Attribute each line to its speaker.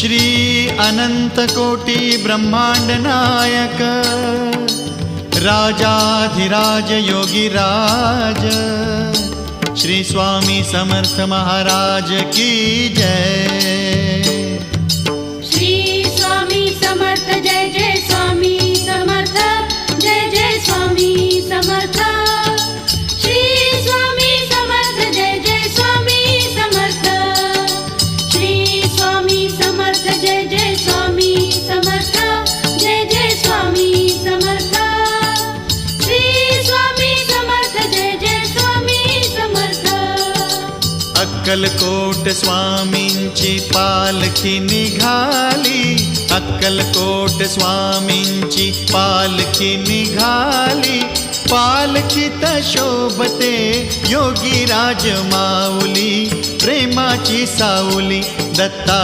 Speaker 1: श्री अनंत कोटी ब्रह्मांड नायक राजाधिराज योगीराज श्री स्वामी समर्थ महाराज की जय।
Speaker 2: श्री स्वामी समर्थ जय जय स्वामी समर्थ जय जय स्वामी समर्थ। श्री स्वामी समर्थ जय जय स्वामी समर्थ। श्री स्वामी समर्थ जय जय स्वामी समर्थ जय जय स्वामी समर्थ। श्री स्वामी समर्थ जय जय स्वामी समर्थ।
Speaker 1: अक्कलकोट स्वामींची पालखी निघाली, अक्कलकोट स्वामींची पालखी निघाली, पालखीत शोभते योगीराज माऊली, प्रेमाची सावली दत्ता